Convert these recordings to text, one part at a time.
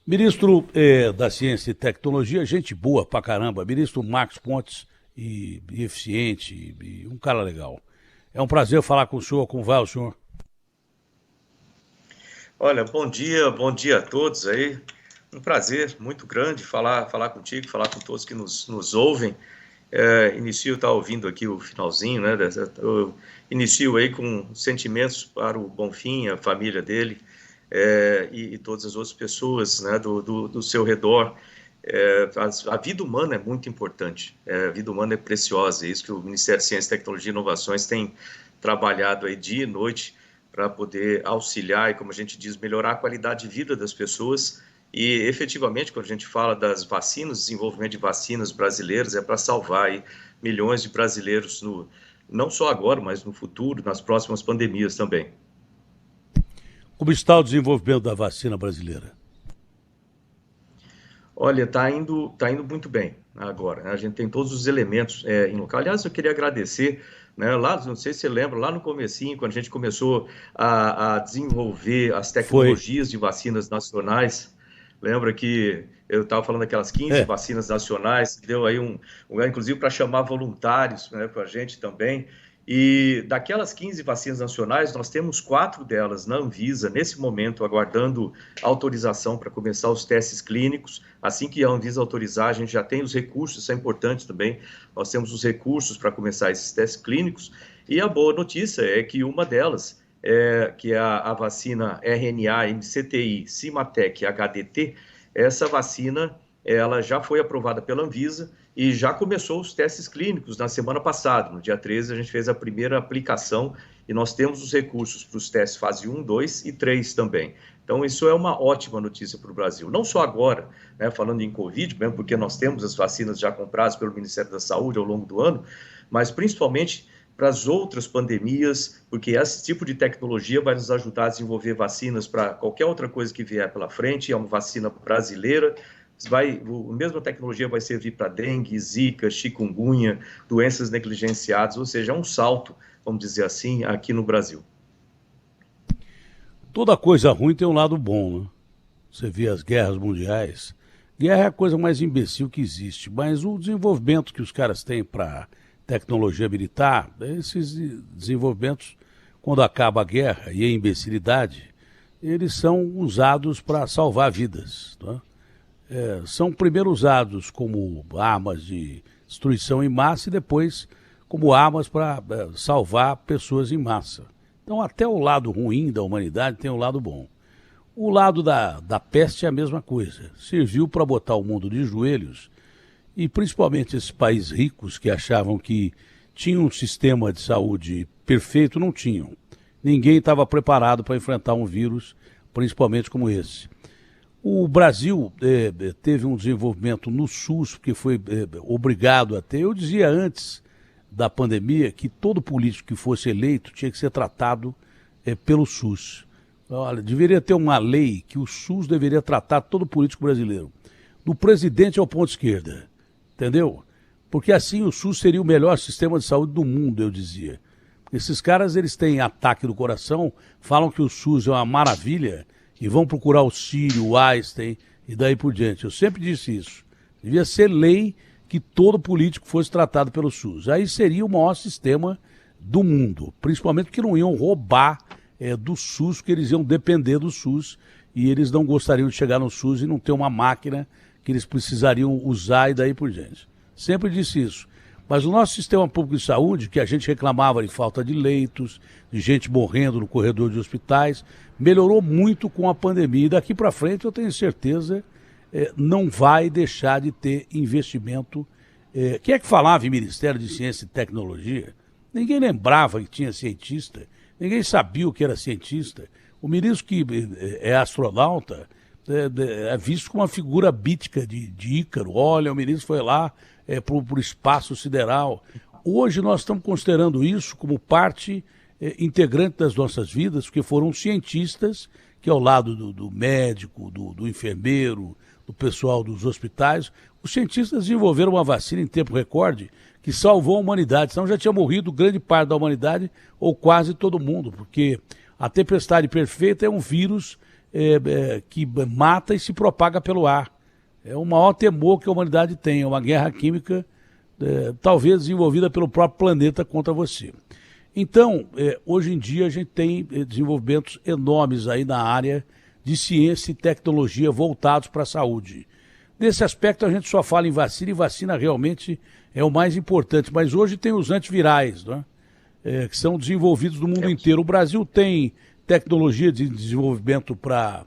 Ministro da Ciência e Tecnologia, gente boa pra caramba. Ministro Marcos Pontes, e eficiente, e um cara legal. É um prazer falar com o senhor, como vai o senhor? Olha, bom dia a todos aí. Um prazer muito grande falar contigo, falar com todos que nos ouvem. Inicio, tá ouvindo aqui o finalzinho, né? Eu inicio aí com sentimentos para o Bonfim, a família dele, e todas as outras pessoas, né, do seu redor. A vida humana é muito importante, a vida humana é preciosa, é isso que o Ministério de Ciência, Tecnologia e Inovações tem trabalhado aí dia e noite para poder auxiliar e, como a gente diz, melhorar a qualidade de vida das pessoas. E, efetivamente, quando a gente fala das vacinas, desenvolvimento de vacinas brasileiras, é para salvar aí milhões de brasileiros, não só agora, mas no futuro, nas próximas pandemias também. Como está o desenvolvimento da vacina brasileira? Olha, tá indo muito bem agora, né? A gente tem todos os elementos em local. Aliás, eu queria agradecer, né, lá, não sei se você lembra, lá no comecinho, quando a gente começou a desenvolver as Foi. tecnologias de vacinas nacionais, lembra que eu estava falando daquelas 15 É, vacinas nacionais, que deu aí inclusive para chamar voluntários, né, para a gente também. E daquelas 15 vacinas nacionais, nós temos 4 delas na Anvisa, nesse momento, aguardando autorização para começar os testes clínicos. Assim que a Anvisa autorizar, a gente já tem os recursos, isso é importante também, nós temos os recursos para começar esses testes clínicos. E a boa notícia é que uma delas, que é a vacina RNA MCTI Cimatec HDT, essa vacina ela já foi aprovada pela Anvisa e já começou os testes clínicos na semana passada. No dia 13, a gente fez a primeira aplicação e nós temos os recursos para os testes fase 1, 2 e 3 também. Então, isso é uma ótima notícia para o Brasil. Não só agora, né, falando em Covid, mesmo porque nós temos as vacinas já compradas pelo Ministério da Saúde ao longo do ano, mas principalmente para as outras pandemias, porque esse tipo de tecnologia vai nos ajudar a desenvolver vacinas para qualquer outra coisa que vier pela frente. É uma vacina brasileira, a mesma tecnologia vai servir para dengue, zika, chikungunya, doenças negligenciadas, ou seja, é um salto, vamos dizer assim, aqui no Brasil. toda coisa ruim tem um lado bom, né? Você vê as guerras mundiais. Guerra é a coisa mais imbecil que existe, mas o desenvolvimento que os caras têm para tecnologia militar, esses desenvolvimentos, quando acaba a guerra e a imbecilidade, eles são usados para salvar vidas. Tá? São primeiro usados como armas de destruição em massa e depois como armas para salvar pessoas em massa. Então, até o lado ruim da humanidade tem o lado bom. O lado da peste é a mesma coisa. Serviu para botar o mundo de joelhos e principalmente esses países ricos que achavam que tinham um sistema de saúde perfeito, não tinham. Ninguém estava preparado para enfrentar um vírus, principalmente como esse. O Brasil teve um desenvolvimento no SUS, que foi obrigado a ter. Eu dizia antes da pandemia que todo político que fosse eleito tinha que ser tratado pelo SUS. Olha, deveria ter uma lei que o SUS deveria tratar todo político brasileiro, do presidente ao ponto esquerda, entendeu? Porque assim o SUS seria o melhor sistema de saúde do mundo, eu dizia. Esses caras, eles têm ataque do coração, falam que o SUS é uma maravilha e vão procurar o Sírio, o Einstein e daí por diante. Eu sempre disse isso. Devia ser lei que todo político fosse tratado pelo SUS. Aí seria o maior sistema do mundo, principalmente porque não iam roubar do SUS, porque eles iam depender do SUS e eles não gostariam de chegar no SUS e não ter uma máquina que eles precisariam usar e daí por diante. Sempre disse isso. Mas o nosso sistema público de saúde, que a gente reclamava de falta de leitos, de gente morrendo no corredor de hospitais, melhorou muito com a pandemia. E daqui para frente, eu tenho certeza, não vai deixar de ter investimento. Quem é que falava em Ministério de Ciência e Tecnologia? Ninguém lembrava que tinha cientista, ninguém sabia o que era cientista. O ministro que é astronauta é visto como uma figura mítica de Ícaro. Olha, o ministro foi lá para o espaço sideral. Hoje nós estamos considerando isso como parte integrante das nossas vidas, porque foram cientistas que ao lado do médico, do enfermeiro, do pessoal dos hospitais, os cientistas desenvolveram uma vacina em tempo recorde que salvou a humanidade, senão já tinha morrido grande parte da humanidade ou quase todo mundo, porque a tempestade perfeita é um vírus que mata e se propaga pelo ar. É o maior temor que a humanidade tem, é uma guerra química, talvez desenvolvida pelo próprio planeta contra você. Então, hoje em dia a gente tem desenvolvimentos enormes aí na área de ciência e tecnologia voltados para a saúde. Nesse aspecto a gente só fala em vacina, e vacina realmente é o mais importante. Mas hoje tem os antivirais, né? Que são desenvolvidos no mundo inteiro. O Brasil tem tecnologia de desenvolvimento para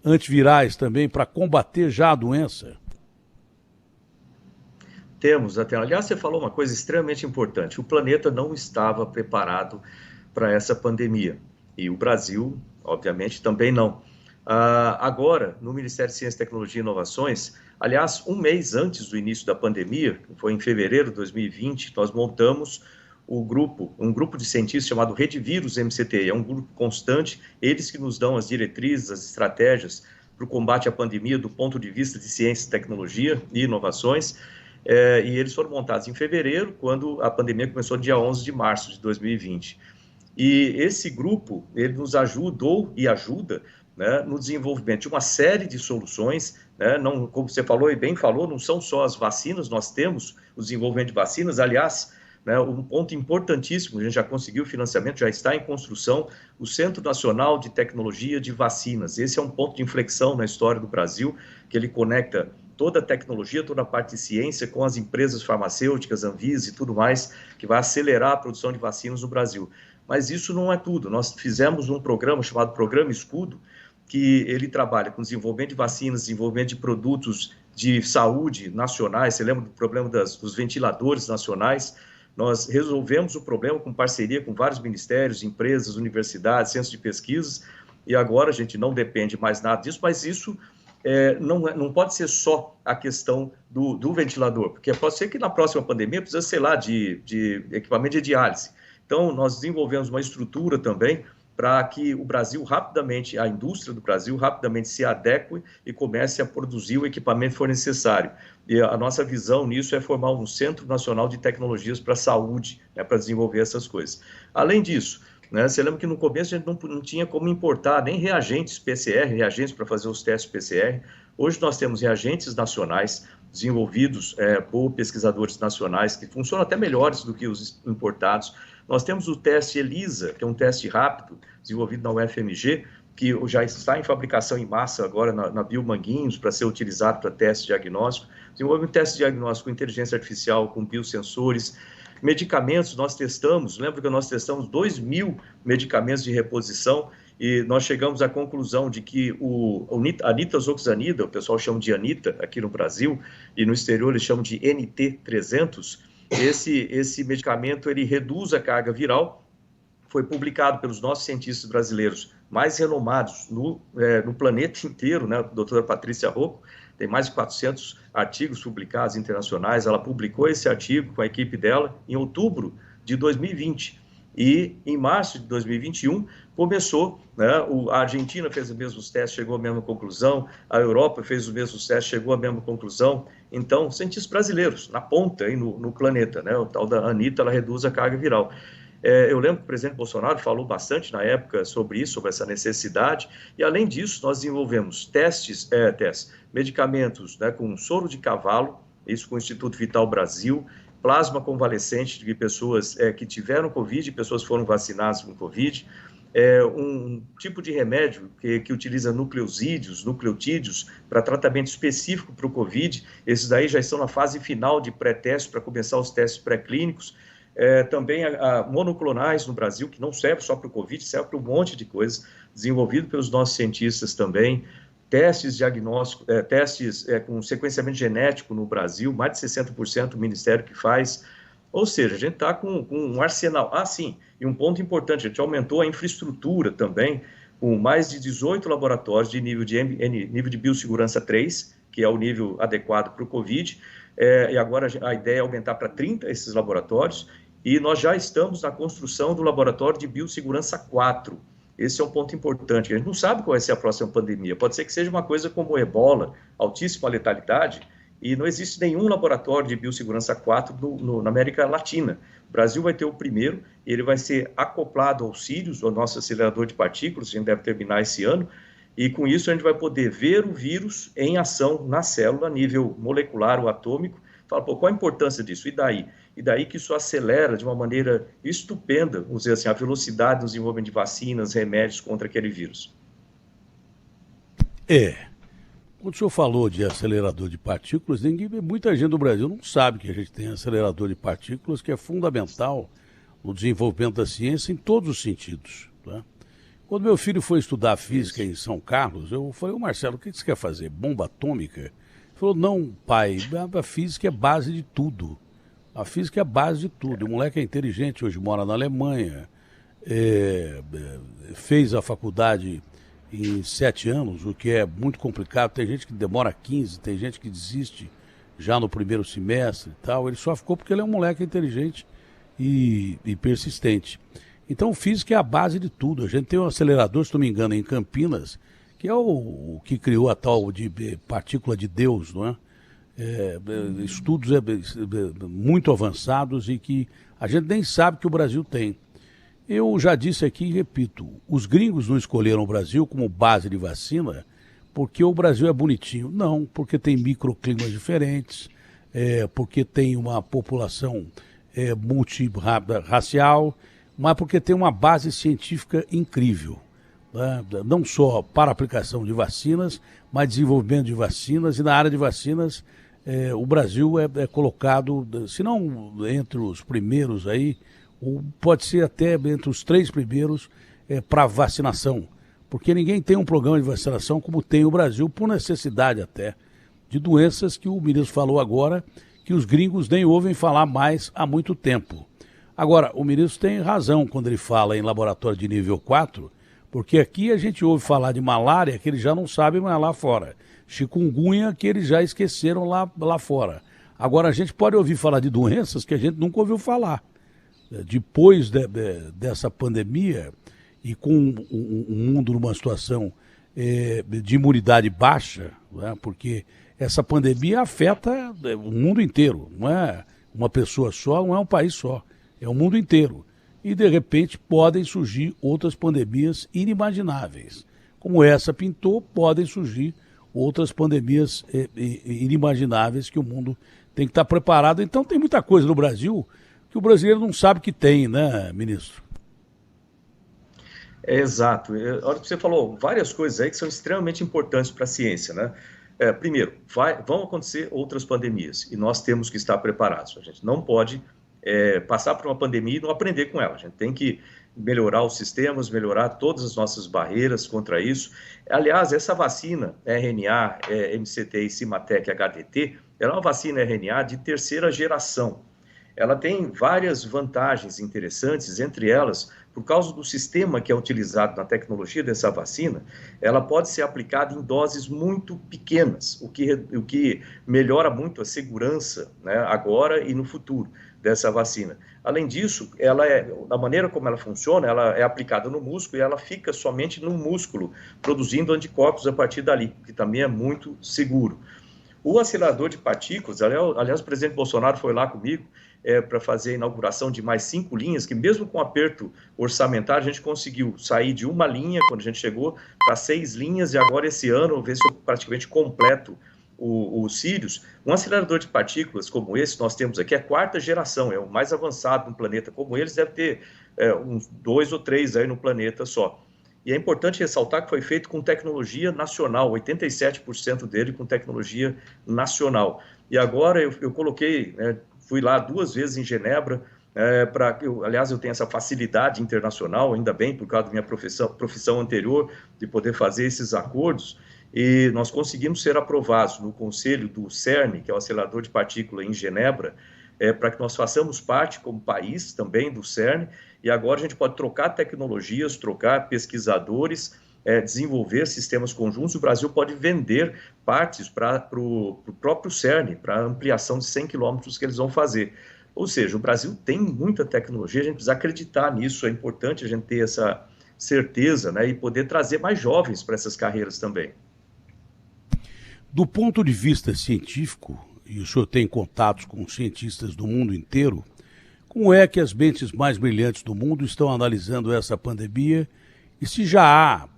antivirais também, para combater já a doença? Temos até. Aliás, você falou uma coisa extremamente importante. O planeta não estava preparado para essa pandemia. E o Brasil, obviamente, também não. Agora, no Ministério de Ciência, Tecnologia e Inovações, aliás, um mês antes do início da pandemia, foi em fevereiro de 2020, nós montamos um grupo de cientistas chamado Rede Vírus MCT. É um grupo constante, eles que nos dão as diretrizes, as estratégias para o combate à pandemia do ponto de vista de ciência, tecnologia e inovações. E eles foram montados em fevereiro, quando a pandemia começou dia 11 de março de 2020. E esse grupo, ele nos ajudou e ajuda, né, no desenvolvimento de uma série de soluções, né, não, como você falou e bem falou, não são só as vacinas, nós temos o desenvolvimento de vacinas, aliás, né, um ponto importantíssimo, a gente já conseguiu financiamento, já está em construção, o Centro Nacional de Tecnologia de Vacinas. Esse é um ponto de inflexão na história do Brasil, que ele conecta toda a tecnologia, toda a parte de ciência com as empresas farmacêuticas, Anvisa e tudo mais, que vai acelerar a produção de vacinas no Brasil. Mas isso não é tudo. Nós fizemos um programa chamado Programa Escudo, que ele trabalha com desenvolvimento de vacinas, desenvolvimento de produtos de saúde nacionais. Você lembra do problema dos ventiladores nacionais? Nós resolvemos o problema com parceria com vários ministérios, empresas, universidades, centros de pesquisas, e agora a gente não depende mais nada disso, mas isso não pode ser só a questão do ventilador, porque pode ser que na próxima pandemia precisa, sei lá, de equipamento de diálise. Então, nós desenvolvemos uma estrutura também para que o Brasil rapidamente, a indústria do Brasil rapidamente se adeque e comece a produzir o equipamento que for necessário. E a nossa visão nisso é formar um Centro Nacional de Tecnologias para a Saúde, né, para desenvolver essas coisas. Além disso, né, você lembra que no começo a gente não tinha como importar nem reagentes PCR, reagentes para fazer os testes PCR. Hoje nós temos reagentes nacionais desenvolvidos por pesquisadores nacionais que funcionam até melhores do que os importados. Nós temos o teste ELISA, que é um teste rápido, desenvolvido na UFMG, que já está em fabricação em massa agora na Biomanguinhos, para ser utilizado para teste diagnóstico. Desenvolvemos um teste diagnóstico com inteligência artificial, com biosensores. Medicamentos, nós testamos, lembra que nós testamos 2.000 medicamentos de reposição e nós chegamos à conclusão de que a nitazoxanida, o pessoal chama de Anita aqui no Brasil, e no exterior eles chamam de NT300, esse medicamento ele reduz a carga viral, foi publicado pelos nossos cientistas brasileiros mais renomados no planeta inteiro, né? A doutora Patrícia Rocco, tem mais de 400 artigos publicados internacionais, ela publicou esse artigo com a equipe dela em outubro de 2020. E em março de 2021 começou, né, a Argentina fez os mesmos testes, chegou à mesma conclusão, a Europa fez os mesmos testes, chegou à mesma conclusão. Então, cientistas brasileiros, na ponta aí no planeta, né, o tal da Anita, ela reduz a carga viral. Eu lembro que o presidente Bolsonaro falou bastante na época sobre isso, sobre essa necessidade, e além disso nós desenvolvemos medicamentos, né, com soro de cavalo, isso com o Instituto Vital Brasil, plasma convalescente de pessoas que tiveram Covid, pessoas que foram vacinadas com Covid, um tipo de remédio que utiliza nucleotídeos para tratamento específico para o Covid. Esses daí já estão na fase final de pré-teste para começar os testes pré-clínicos. Também monoclonais no Brasil, que não serve só para o Covid, serve para um monte de coisas, desenvolvido pelos nossos cientistas também. Testes diagnósticos, testes com sequenciamento genético no Brasil, mais de 60% do Ministério que faz. Ou seja, a gente está com um arsenal. Sim, e um ponto importante, a gente aumentou a infraestrutura também, com mais de 18 laboratórios de nível de biossegurança 3, que é o nível adequado para o Covid, e agora a ideia é aumentar para 30 esses laboratórios, e nós já estamos na construção do laboratório de biossegurança 4. Esse é um ponto importante, a gente não sabe qual vai ser a próxima pandemia, pode ser que seja uma coisa como o Ebola, altíssima letalidade, e não existe nenhum laboratório de biossegurança 4 na América Latina. O Brasil vai ter o primeiro, ele vai ser acoplado ao Sirius, o nosso acelerador de partículas, a gente deve terminar esse ano, E com isso a gente vai poder ver o vírus em ação na célula, a nível molecular ou atômico. Fala, pô, qual a importância disso? E daí? E daí que isso acelera de uma maneira estupenda, vamos dizer assim, a velocidade do desenvolvimento de vacinas, remédios contra aquele vírus. Quando o senhor falou de acelerador de partículas, muita gente do Brasil não sabe que a gente tem acelerador de partículas, que é fundamental no desenvolvimento da ciência em todos os sentidos. Tá? Quando meu filho foi estudar física em São Carlos, eu falei, Marcelo, o que você quer fazer? Bomba atômica? Ele falou, não, pai, a física é base de tudo. A física é base de tudo. O moleque é inteligente, hoje mora na Alemanha, fez a faculdade em 7 anos, o que é muito complicado. Tem gente que demora 15, tem gente que desiste já no primeiro semestre e tal. Ele só ficou porque ele é um moleque inteligente e persistente. Então, física é a base de tudo. A gente tem um acelerador, se não me engano, em Campinas, que é o que criou a tal de partícula de Deus, não é? Estudos muito avançados e que a gente nem sabe que o Brasil tem. Eu já disse aqui e repito, os gringos não escolheram o Brasil como base de vacina porque o Brasil é bonitinho. Não, porque tem microclimas diferentes, porque tem uma população multirracial, mas porque tem uma base científica incrível. Né? Não só para aplicação de vacinas, mas desenvolvimento de vacinas. E na área de vacinas, o Brasil é colocado, se não entre os primeiros aí, pode ser até entre os 3 primeiros para vacinação, porque ninguém tem um programa de vacinação como tem o Brasil, por necessidade até, de doenças que o ministro falou agora, que os gringos nem ouvem falar mais há muito tempo. Agora, o ministro tem razão quando ele fala em laboratório de nível 4, porque aqui a gente ouve falar de malária que eles já não sabem mais lá fora, chikungunya que eles já esqueceram lá fora. Agora a gente pode ouvir falar de doenças que a gente nunca ouviu falar. Depois dessa pandemia e com um mundo numa situação de imunidade baixa, né, porque essa pandemia afeta o mundo inteiro, não é uma pessoa só, não é um país só, é o mundo inteiro. E, de repente, podem surgir outras pandemias inimagináveis. Como essa pintou, podem surgir outras pandemias inimagináveis que o mundo tem que estar preparado. Então, tem muita coisa no Brasil que o brasileiro não sabe que tem, né, ministro? Exato. Olha, você falou várias coisas aí que são extremamente importantes para a ciência, né? Primeiro, vão acontecer outras pandemias e nós temos que estar preparados. A gente não pode passar por uma pandemia e não aprender com ela. A gente tem que melhorar os sistemas, melhorar todas as nossas barreiras contra isso. Aliás, essa vacina RNA, MCT e Cimatec HDT, ela é uma vacina RNA de terceira geração. Ela tem várias vantagens interessantes, entre elas, por causa do sistema que é utilizado na tecnologia dessa vacina, ela pode ser aplicada em doses muito pequenas, o que melhora muito a segurança, né, agora e no futuro dessa vacina. Além disso, da maneira como ela funciona, ela é aplicada no músculo e ela fica somente no músculo, produzindo anticorpos a partir dali, que também é muito seguro. O acelerador de partículas, aliás, o presidente Bolsonaro foi lá comigo para fazer a inauguração de mais 5 linhas, que mesmo com aperto orçamentário, a gente conseguiu sair de uma linha, quando a gente chegou, para 6 linhas, e agora esse ano, ver se eu praticamente completo o Sirius. Um acelerador de partículas como esse nós temos aqui é 4ª geração, é o mais avançado num planeta como eles, deve ter uns 2 ou 3 aí no planeta só. E é importante ressaltar que foi feito com tecnologia nacional, 87% dele com tecnologia nacional. E agora eu coloquei, fui lá 2 vezes em Genebra, aliás, eu tenho essa facilidade internacional, ainda bem, por causa da minha profissão anterior, de poder fazer esses acordos, e nós conseguimos ser aprovados no conselho do CERN, que é o acelerador de partícula em Genebra, para que nós façamos parte como país também do CERN, e agora a gente pode trocar tecnologias, trocar pesquisadores, desenvolver sistemas conjuntos. O Brasil pode vender partes para o próprio CERN, para a ampliação de 100 quilômetros que eles vão fazer. Ou seja, o Brasil tem muita tecnologia, a gente precisa acreditar nisso, é importante a gente ter essa certeza, né, e poder trazer mais jovens para essas carreiras também. Do ponto de vista científico, e o senhor tem contatos com cientistas do mundo inteiro, como é que as mentes mais brilhantes do mundo estão analisando essa pandemia E se já há,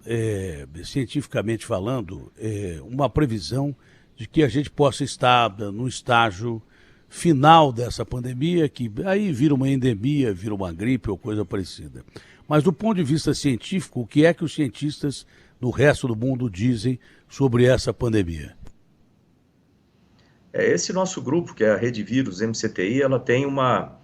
cientificamente falando, uma previsão de que a gente possa estar no estágio final dessa pandemia, que aí vira uma endemia, vira uma gripe ou coisa parecida. Mas do ponto de vista científico, o que é que os cientistas do resto do mundo dizem sobre essa pandemia? Esse nosso grupo, que é a Rede Vírus MCTI, ela tem uma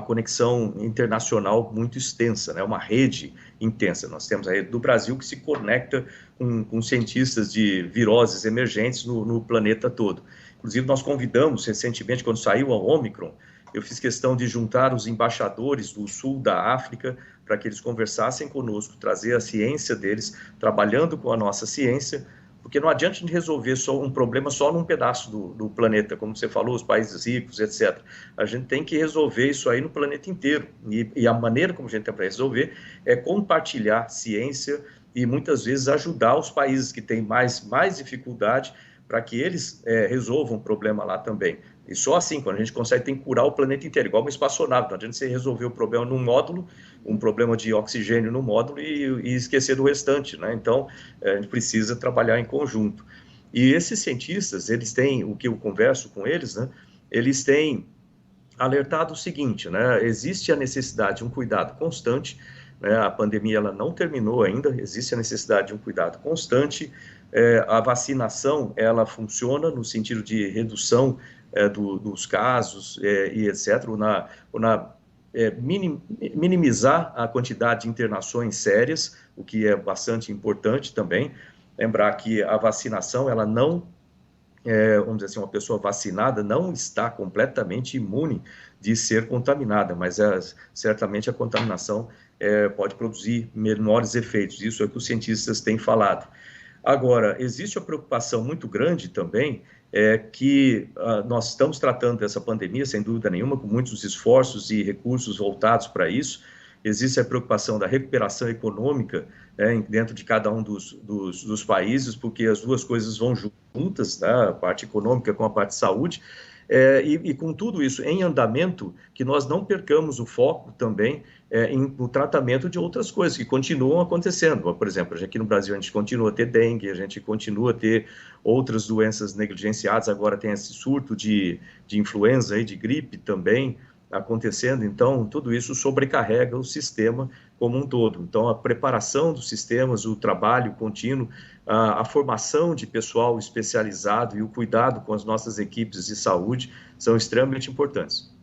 conexão internacional muito extensa, né? Uma rede intensa. Nós temos a rede do Brasil que se conecta com cientistas de viroses emergentes no planeta todo. Inclusive, nós convidamos recentemente, quando saiu a Omicron, eu fiz questão de juntar os embaixadores do sul da África para que eles conversassem conosco, trazer a ciência deles, trabalhando com a nossa ciência, porque não adianta a gente resolver só um problema só num pedaço do planeta, como você falou, os países ricos, etc. A gente tem que resolver isso aí no planeta inteiro. E a maneira como a gente tem para resolver é compartilhar ciência e muitas vezes ajudar os países que têm mais dificuldade para que eles resolvam o problema lá também. E só assim, quando a gente consegue, tem que curar o planeta inteiro, igual uma espaçonave. Não adianta você resolver o problema num módulo, um problema de oxigênio no módulo e esquecer do restante, né? Então, a gente precisa trabalhar em conjunto. E esses cientistas, eles têm, o que eu converso com eles, né? Eles têm alertado o seguinte, né? Existe a necessidade de um cuidado constante, né? A pandemia ela não terminou ainda, existe a necessidade de um cuidado constante. A vacinação, ela funciona no sentido de redução dos casos e etc., minimizar a quantidade de internações sérias, o que é bastante importante também. Lembrar que a vacinação, ela não, vamos dizer assim, uma pessoa vacinada não está completamente imune de ser contaminada, mas certamente a contaminação pode produzir menores efeitos. Isso é o que os cientistas têm falado. Agora, existe uma preocupação muito grande também, que nós estamos tratando dessa pandemia, sem dúvida nenhuma, com muitos esforços e recursos voltados para isso. Existe a preocupação da recuperação econômica dentro de cada um dos países, porque as duas coisas vão juntas, né? A parte econômica com a parte de saúde. E com tudo isso em andamento, que nós não percamos o foco também no tratamento de outras coisas que continuam acontecendo. Por exemplo, aqui no Brasil a gente continua a ter dengue, a gente continua a ter outras doenças negligenciadas, agora tem esse surto de influenza, aí, de gripe também acontecendo, então tudo isso sobrecarrega o sistema como um todo. Então a preparação dos sistemas, o trabalho contínuo, a formação de pessoal especializado e o cuidado com as nossas equipes de saúde são extremamente importantes.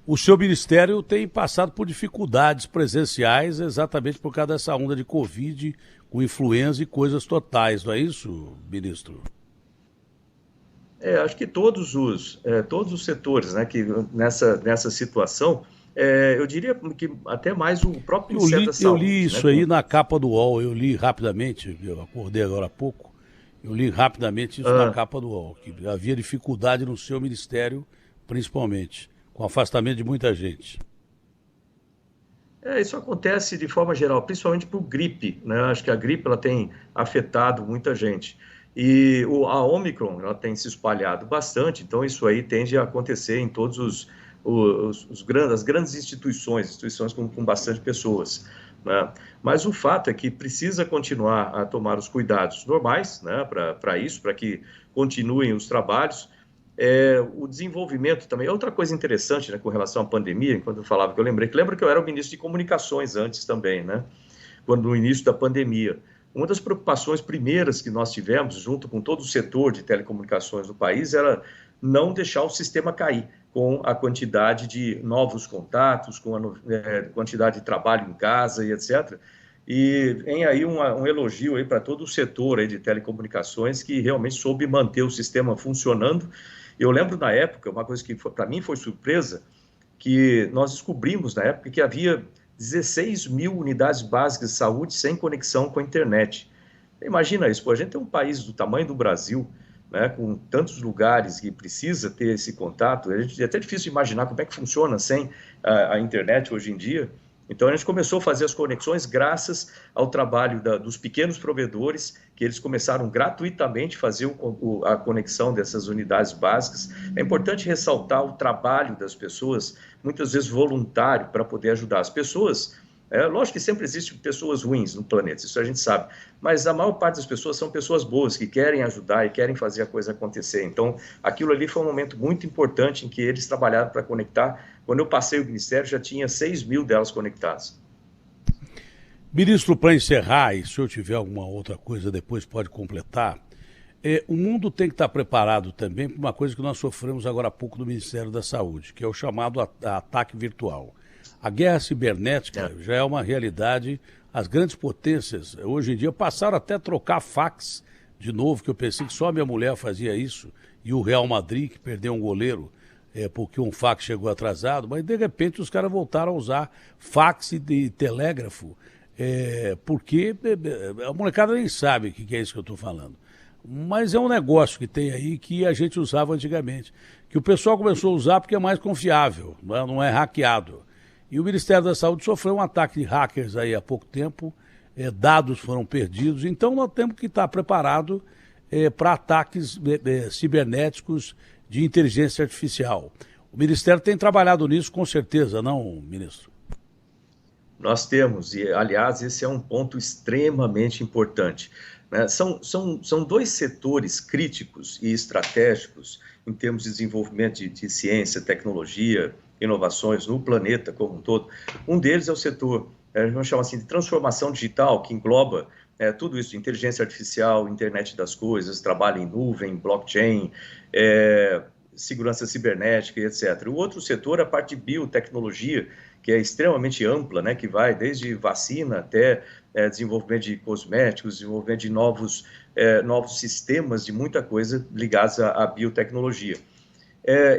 O seu ministério tem passado por dificuldades presenciais exatamente por causa dessa onda de Covid, com influenza e coisas totais, não é isso, ministro? Acho que todos os setores, né, que nessa situação, eu diria que até mais o próprio Ministério da Saúde. Eu li isso, né, aí na capa do UOL, eu li rapidamente, eu acordei agora há pouco, eu li rapidamente isso na capa do UOL, que havia dificuldade no seu ministério, principalmente, com o afastamento de muita gente. Isso acontece de forma geral, principalmente por gripe, né? Acho que a gripe ela tem afetado muita gente. E a Omicron ela tem se espalhado bastante, então isso aí tende a acontecer em todos as grandes instituições com bastante pessoas, né? Mas o fato é que precisa continuar a tomar os cuidados normais, né, para isso, para que continuem os trabalhos. O desenvolvimento também. Outra coisa interessante, né, com relação à pandemia, enquanto eu falava, que eu lembro que eu era o ministro de comunicações antes também, né, quando no início da pandemia. Uma das preocupações primeiras que nós tivemos, junto com todo o setor de telecomunicações do país, era não deixar o sistema cair com a quantidade de novos contatos, com a quantidade de trabalho em casa e etc. E vem aí um elogio aí para todo o setor aí de telecomunicações que realmente soube manter o sistema funcionando. Eu lembro na época, uma coisa que para mim foi surpresa, que nós descobrimos na época que havia 16 mil unidades básicas de saúde sem conexão com a internet. Imagina isso, a gente tem um país do tamanho do Brasil, né, com tantos lugares que precisa ter esse contato, é até difícil de imaginar como é que funciona sem a internet hoje em dia. Então, a gente começou a fazer as conexões graças ao trabalho dos pequenos provedores, que eles começaram gratuitamente a fazer a conexão dessas unidades básicas. É importante ressaltar o trabalho das pessoas, muitas vezes voluntário, para poder ajudar as pessoas. Lógico que sempre existem pessoas ruins no planeta, isso a gente sabe, mas a maior parte das pessoas são pessoas boas, que querem ajudar e querem fazer a coisa acontecer. Então, aquilo ali foi um momento muito importante em que eles trabalharam para conectar. Quando eu passei o Ministério, já tinha 6 mil delas conectadas. Ministro, para encerrar, e se eu tiver alguma outra coisa depois pode completar, o mundo tem que estar preparado também para uma coisa que nós sofremos agora há pouco do Ministério da Saúde, que é o chamado ataque virtual. A guerra cibernética já é uma realidade. As grandes potências, hoje em dia, passaram até a trocar fax de novo, que eu pensei que só a minha mulher fazia isso, e o Real Madrid, que perdeu um goleiro porque um fax chegou atrasado, mas de repente os caras voltaram a usar fax e telégrafo, porque a molecada nem sabe o que é isso que eu estou falando. Mas é um negócio que tem aí que a gente usava antigamente, que o pessoal começou a usar porque é mais confiável, não é hackeado. E o Ministério da Saúde sofreu um ataque de hackers aí há pouco tempo, dados foram perdidos, então nós temos que estar preparados para ataques cibernéticos de inteligência artificial. O Ministério tem trabalhado nisso com certeza, não, ministro? Nós temos, e aliás, esse é um ponto extremamente importante. Né? São dois setores críticos e estratégicos em termos de desenvolvimento de ciência, tecnologia, inovações no planeta como um todo. Um deles é o setor, vamos chamar assim, de transformação digital, que engloba tudo isso, inteligência artificial, internet das coisas, trabalho em nuvem, blockchain, segurança cibernética, etc. O outro setor é a parte de biotecnologia, que é extremamente ampla, né, que vai desde vacina até desenvolvimento de cosméticos, desenvolvimento de novos sistemas, de muita coisa ligados à biotecnologia.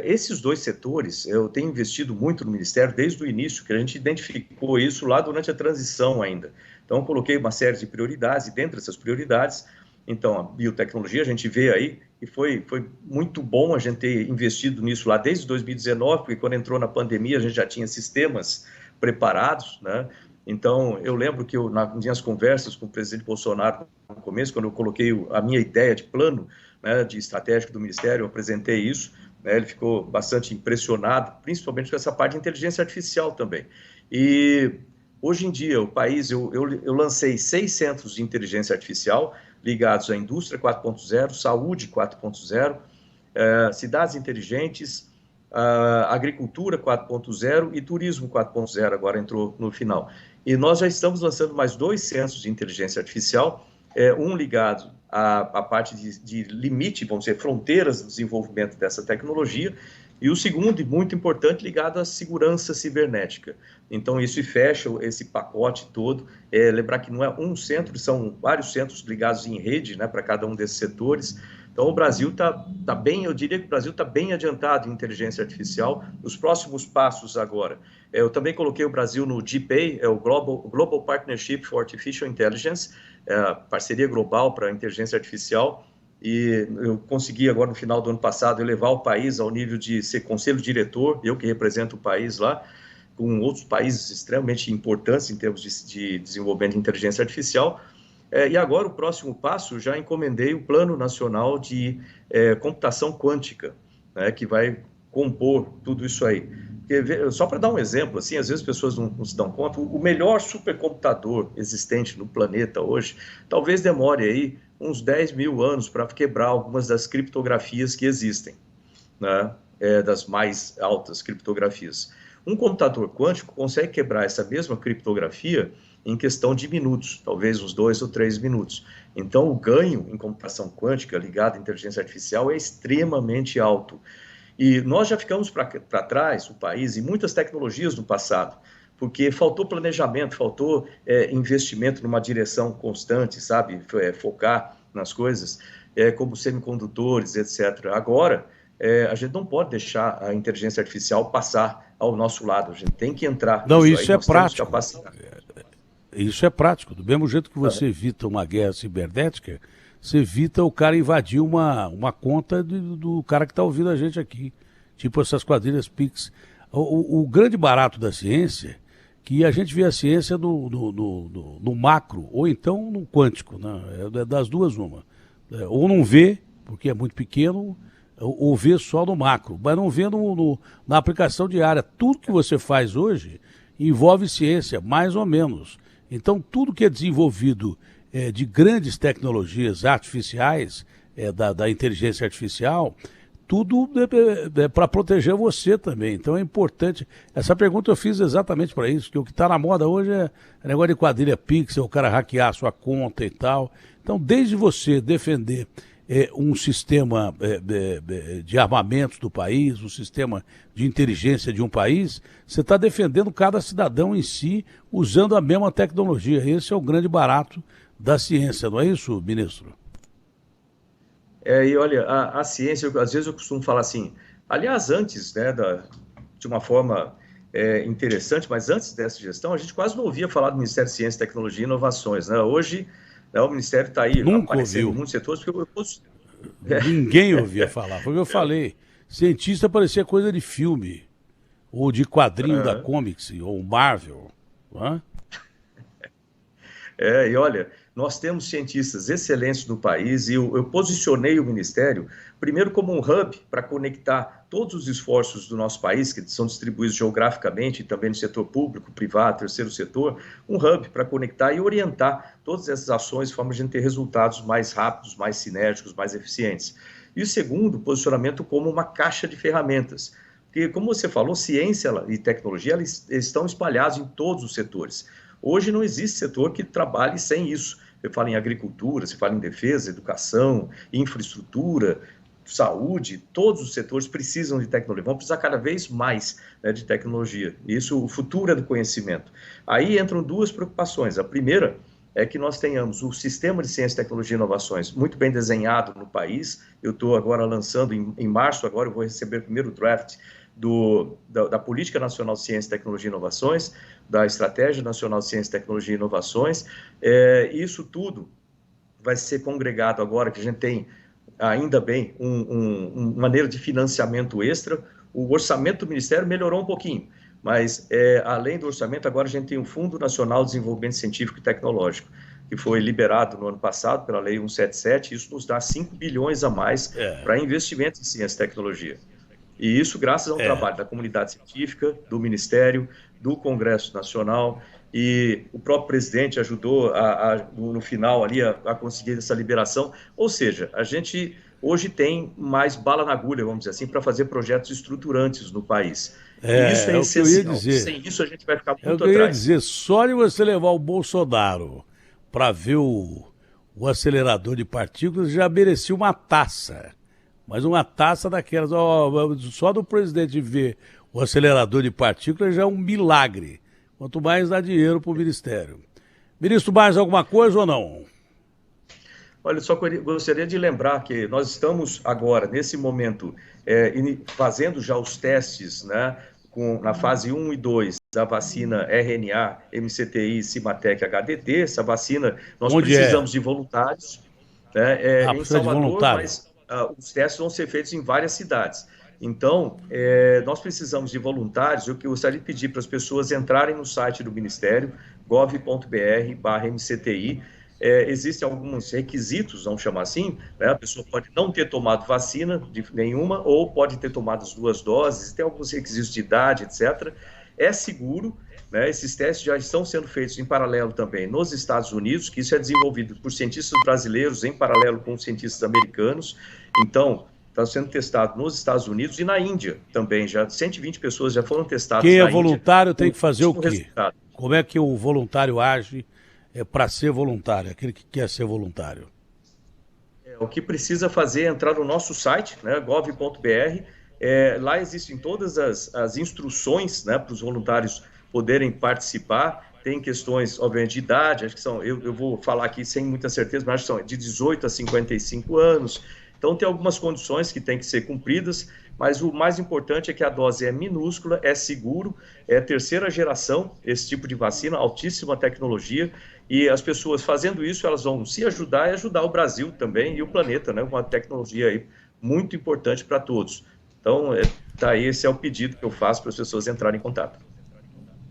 Esses dois setores, eu tenho investido muito no Ministério desde o início, que a gente identificou isso lá durante a transição ainda. Então, eu coloquei uma série de prioridades, e dentre essas prioridades, então, a biotecnologia, a gente vê aí, e foi muito bom a gente ter investido nisso lá desde 2019, porque quando entrou na pandemia, a gente já tinha sistemas preparados, né? Então, eu lembro que nas minhas conversas com o presidente Bolsonaro, no começo, quando eu coloquei a minha ideia de plano, né, de estratégico do Ministério, eu apresentei isso, né, ele ficou bastante impressionado, principalmente com essa parte de inteligência artificial também. E hoje em dia, o país, eu lancei 6 centros de inteligência artificial ligados à indústria 4.0, saúde 4.0, cidades inteligentes, agricultura 4.0 e turismo 4.0, agora entrou no final. E nós já estamos lançando mais 2 centros de inteligência artificial, um ligado à parte de limite, vamos dizer, fronteiras do desenvolvimento dessa tecnologia, e o segundo, e muito importante, ligado à segurança cibernética. Então, isso fecha esse pacote todo. Lembrar que não é um centro, são vários centros ligados em rede, né, para cada um desses setores. Então, o Brasil está bem, eu diria que o Brasil está bem adiantado em inteligência artificial. Os próximos passos agora. Eu também coloquei o Brasil no GPAI, o Global Partnership for Artificial Intelligence, parceria global para a inteligência artificial. E eu consegui agora, no final do ano passado, elevar o país ao nível de ser conselho diretor, eu que represento o país lá, com outros países extremamente importantes em termos de desenvolvimento de inteligência artificial. E agora, o próximo passo, já encomendei o Plano Nacional de Computação Quântica, né, que vai compor tudo isso aí. Porque, só para dar um exemplo, assim, às vezes as pessoas não se dão conta, o melhor supercomputador existente no planeta hoje, talvez demore aí uns 10 mil anos para quebrar algumas das criptografias que existem, né, das mais altas criptografias. Um computador quântico consegue quebrar essa mesma criptografia em questão de minutos, talvez uns 2 ou 3 minutos. Então, o ganho em computação quântica ligado à inteligência artificial é extremamente alto. E nós já ficamos para trás, o país, em muitas tecnologias do passado, porque faltou planejamento, faltou investimento numa direção constante, sabe? Focar nas coisas, como semicondutores, etc. Agora, a gente não pode deixar a inteligência artificial passar ao nosso lado, a gente tem que entrar. Não, isso é prático. Isso é prático. Do mesmo jeito que você evita uma guerra cibernética, você evita o cara invadir uma conta do cara que está ouvindo a gente aqui. Tipo essas quadrilhas Pix. O grande barato da ciência, que a gente vê a ciência no macro, ou então no quântico, né? É das duas uma. Ou não vê, porque é muito pequeno, ou vê só no macro, mas não vê na aplicação diária. Tudo que você faz hoje envolve ciência, mais ou menos. Então, tudo que é desenvolvido de grandes tecnologias artificiais, da inteligência artificial, tudo é para proteger você também. Então é importante. Essa pergunta eu fiz exatamente para isso, que o que está na moda hoje é negócio de quadrilha pixel, o cara hackear a sua conta e tal. Então, desde você defender um sistema de armamentos do país, um sistema de inteligência de um país, você está defendendo cada cidadão em si usando a mesma tecnologia. Esse é o grande barato da ciência, não é isso, ministro? E olha, a ciência, às vezes eu costumo falar assim, aliás, antes, né, de uma forma interessante, mas antes dessa gestão, a gente quase não ouvia falar do Ministério de Ciência, Tecnologia e Inovações, né? Hoje, né, o Ministério está aí Nunca aparecendo ouviu. em muitos setores, porque Ninguém ouvia falar. Foi o que eu falei. Cientista parecia coisa de filme, ou de quadrinho da Comics, ou Marvel. Não é? E olha, nós temos cientistas excelentes no país e eu posicionei o Ministério, primeiro como um hub para conectar todos os esforços do nosso país, que são distribuídos geograficamente, e também no setor público, privado, terceiro setor, um hub para conectar e orientar todas essas ações de forma a gente ter resultados mais rápidos, mais sinérgicos, mais eficientes. E o segundo, posicionamento como uma caixa de ferramentas. Porque, como você falou, ciência e tecnologia elas estão espalhados em todos os setores. Hoje não existe setor que trabalhe sem isso. Você fala em agricultura, você fala em defesa, educação, infraestrutura, saúde, todos os setores precisam de tecnologia, vão precisar cada vez mais, né, de tecnologia. Isso, o futuro é do conhecimento. Aí entram duas preocupações. A primeira é que nós tenhamos o sistema de ciência, tecnologia e inovações muito bem desenhado no país. Eu estou agora lançando, em março, agora eu vou receber o primeiro draft da Política Nacional de Ciência, Tecnologia e Inovações, da Estratégia Nacional de Ciência, Tecnologia e Inovações. Isso tudo vai ser congregado agora, que a gente tem, ainda bem, uma maneira de financiamento extra. O orçamento do Ministério melhorou um pouquinho, mas, além do orçamento, agora a gente tem o Fundo Nacional de Desenvolvimento Científico e Tecnológico, que foi liberado no ano passado pela Lei 177, isso nos dá 5 bilhões a mais para investimentos em ciência e tecnologia. E isso graças ao trabalho da comunidade científica, do Ministério, do Congresso Nacional, e o próprio presidente ajudou no final ali a conseguir essa liberação. Ou seja, a gente hoje tem mais bala na agulha, vamos dizer assim, para fazer projetos estruturantes no país. E isso é essencial. O que eu ia dizer. Sem isso a gente vai ficar muito atrás. É o que eu ia dizer, só de você levar o Bolsonaro para ver o acelerador de partículas já merecia uma taça. Mas uma taça daquelas, só do presidente ver o acelerador de partículas já é um milagre. Quanto mais dá dinheiro para o Ministério. Ministro, mais alguma coisa ou não? Olha, só gostaria de lembrar que nós estamos agora, nesse momento, fazendo já os testes, né, na fase 1 e 2 da vacina RNA, MCTI, Cimatec, HDT. Essa vacina, nós precisamos de voluntários, né, em Salvador, mas os testes vão ser feitos em várias cidades. Então, nós precisamos de voluntários. Eu gostaria de pedir para as pessoas entrarem no site do Ministério, gov.br/MCTI. Existem alguns requisitos, vamos chamar assim, né? A pessoa pode não ter tomado vacina nenhuma ou pode ter tomado as 2 doses, tem alguns requisitos de idade, etc. É seguro, né? Esses testes já estão sendo feitos em paralelo também nos Estados Unidos, que isso é desenvolvido por cientistas brasileiros em paralelo com cientistas americanos. Então, está sendo testado nos Estados Unidos e na Índia também. Já 120 pessoas já foram testadas. Quem é voluntário tem que fazer o quê? Resultado. Como é que o voluntário age para ser voluntário, aquele que quer ser voluntário? O que precisa fazer é entrar no nosso site, né, gov.br. Lá existem todas as instruções, né, para os voluntários poderem participar. Tem questões, obviamente, de idade, acho que são, eu vou falar aqui sem muita certeza, mas acho que são de 18 a 55 anos. Então, tem algumas condições que têm que ser cumpridas, mas o mais importante é que a dose é minúscula, é seguro, é terceira geração, esse tipo de vacina, altíssima tecnologia, e as pessoas fazendo isso, elas vão se ajudar e ajudar o Brasil também e o planeta, né? Uma tecnologia aí muito importante para todos. Então, esse é o pedido que eu faço para as pessoas entrarem em contato.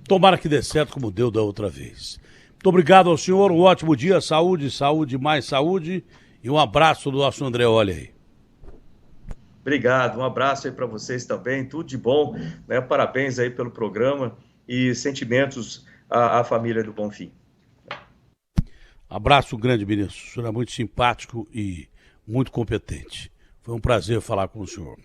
Tomara que dê certo como deu da outra vez. Muito obrigado ao senhor, um ótimo dia, saúde, saúde, mais saúde. E um abraço do nosso Andreoli aí. Obrigado, um abraço aí para vocês também, tudo de bom, né? Parabéns aí pelo programa e sentimentos à família do Bonfim. Abraço grande, ministro. O senhor é muito simpático e muito competente. Foi um prazer falar com o senhor.